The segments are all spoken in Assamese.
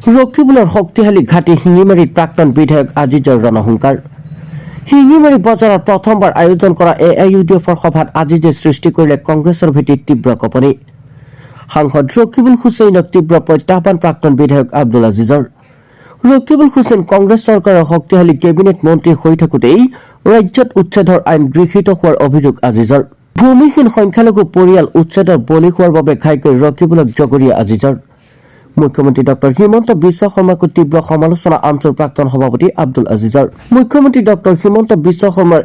ৰক্ষীবুলৰ শক্তিশালী ঘাটি শিঙিমাৰীত প্ৰাক্তন বিধায়ক আজিজৰ ৰণসংকাৰ। শিঙিমাৰী বজাৰত প্ৰথমবাৰ আয়োজন কৰা AIUDFৰ সভাত আজিজে সৃষ্টি কৰিলে কংগ্ৰেছৰ ভেটিত তীব্ৰ কঁপনি। সাংসদ ৰকিবুল হুছেইনক তীব্ৰ প্ৰত্যাহ্বান প্ৰাক্তন বিধায়ক আব্দুল আজিজৰ। ৰকিবুল হুছেইন কংগ্ৰেছ চৰকাৰৰ শক্তিশালী কেবিনেট মন্ত্ৰী হৈ থাকোঁতেই ৰাজ্যত উচ্ছেদৰ আইন গৃহীত হোৱাৰ অভিযোগ আজিজৰ। ভূমিহীন সংখ্যালঘু পৰিয়াল উচ্ছেদৰ বলি হোৱাৰ বাবে ঘাইকৈ ৰকিবুলক জগৰীয়া আজিজৰ। মুখ্যমন্ত্ৰী ডক্টৰ হিমন্ত বিশ্ব শৰ্মাকো তীব্ৰ সমালোচনা আমচুৰ প্ৰাক্তন সভাপতি আব্দুল আজিজৰ। মুখ্যমন্ত্ৰী ডক্টৰ হিমন্ত বিশ্ব শৰ্মাৰ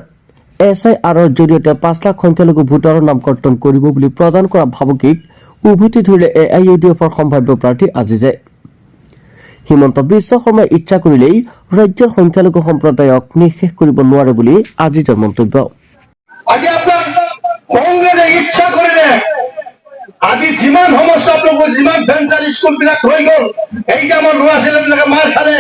SIRৰ জৰিয়তে 5 লাখ সংখ্যালঘু ভোটাৰৰ নাম কৰ্তন কৰিব বুলি প্ৰদান কৰা ভাবুকিক উভতি ধৰিলে AIUDFৰ সম্ভাৱ্য প্ৰাৰ্থী আজিজে। হিমন্ত বিশ্ব শৰ্মাই ইচ্ছা কৰিলেই ৰাজ্যৰ সংখ্যালঘু সম্প্ৰদায়ক নিঃশেষ কৰিব নোৱাৰে বুলি আজিজৰ মন্তব্য। আজি যিমান সমস্যা আপোনালোকৰ যিমান ভেঞ্চাৰ স্কুলবিলাক হৈ গ'ল, এই যে আমাৰ ল'ৰা ছোৱালীবিলাকে মাৰ খালে,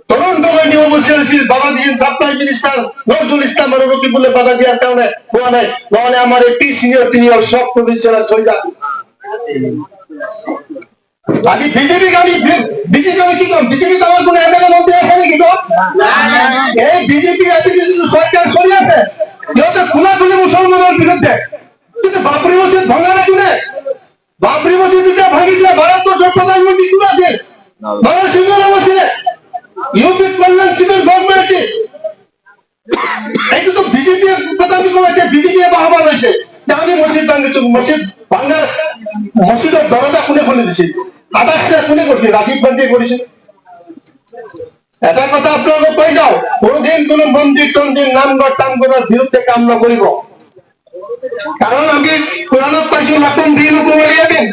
তৰুণকৈ নিব বিচাৰিছিল বাবাদিন ছাপ্লাই মিনিষ্টাৰ নজৰুল ইছলাম আৰু ৰকিবুলে বাধা দিয়াৰ কাৰণে হোৱা নাই, নহ'লে আমাৰ এই চিনিয়ৰ সব প্ৰভিঞ্চিয়াল হৈ যায়। আজি বিজেপিক আমি কি কম? বিজেপিত আমাৰ কোনো MLA মন্ত্ৰী আছে নেকি? এই বিজেপি আজি যিটো চৰকাৰ চলি আছে, সিহঁতে খোলাখুলি মুছলমানৰ বিৰুদ্ধে, কিন্তু বাবৰি মছজিদ ভঙা নাই কোনে? বাবৰি মসজিদ যেতিয়া ভাঙিছিলে ভাৰতবৰ্ষৰ প্ৰধানমন্ত্ৰী কোন আছিল? নৰসিংহ সিংহ আছিলে। ইউপিত কল্যাণ সিঙৰ গভৰ্ণমেণ্ট আছিল। এইটোতো বিজেপিয়ে কথাটো কমাইছে, বিজেপিয়ে বাহবা লৈছে যে আমি মছজিদ ভাঙিছো। মছজিদ ভাঙাৰ মছজিদৰ দৰজা কোনে খুলি দিছিল? আদাৰ্ছে কোনে কৰিছিল? ৰাজীৱ গান্ধীয়ে কৰিছিল। এটা কথা আপোনালোকে কৈ যাওঁ, কোনোদিন কোনো মন্দিৰ তন্দিৰ নামঘৰ টামঘৰৰ বিৰুদ্ধে কাম নকৰিব। কারণ আমি কোরআনত পাইছো লাকুম দীনুকুম ওয়ালিয়া দিন,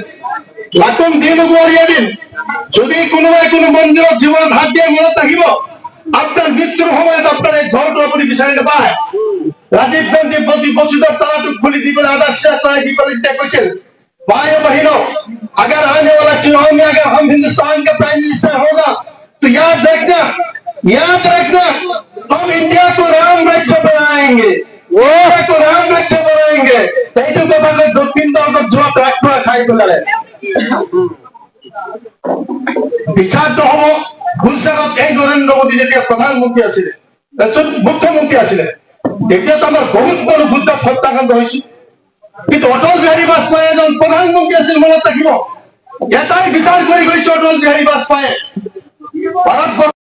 লাকুম দীনুকুম ওয়ালিয়া দিন। যদি কোনোবাই কোনো মন্দিৰত জীৱনত হাত দিয়ে মনত ৰাখিব, আপোনাৰ মৃত্যুৰ সময়ত আপোনাৰ এই ঘৰটো আপুনি বিচাৰি নাপায়। ৰাজীৱ গান্ধী মছজিদৰ তালাটো খুলি দি পেলাই আদৰ্শে তাই দি পেলাই এতিয়া কৈছিল, भाई बहनों, अगर आने वाला चुनाव में अगर हम हिंदुस्तान का प्राइम मिनिस्टर होगा तो याद रखना हम इंडिया को राम राज्य बनाएंगे, को राम राज्य बनाएंगे। এইটো কথাকে দক্ষিণ ভাৰতত যোৱা ট্ৰাক্টৰে খাই পেলালে। বিচাৰটো হ'ব গুজৰাটত এই নৰেন্দ্ৰ মোদী যেতিয়া প্ৰধানমন্ত্ৰী আছিলে, তাৰপিছত মুখ্যমন্ত্ৰী আছিলে, তেতিয়াতো আমাৰ বহুত বড় গুজৰাট হত্যাকাণ্ড হৈছিল। কিন্তু অটল বিহাৰী বাজপেয়ী এজন প্ৰধানমন্ত্ৰী আছিল, মনত ৰাখিব। এটাই বিচাৰ কৰি গৈছে অটল বিহাৰী বাজপেয়ীয়ে ভাৰতবৰ্ষ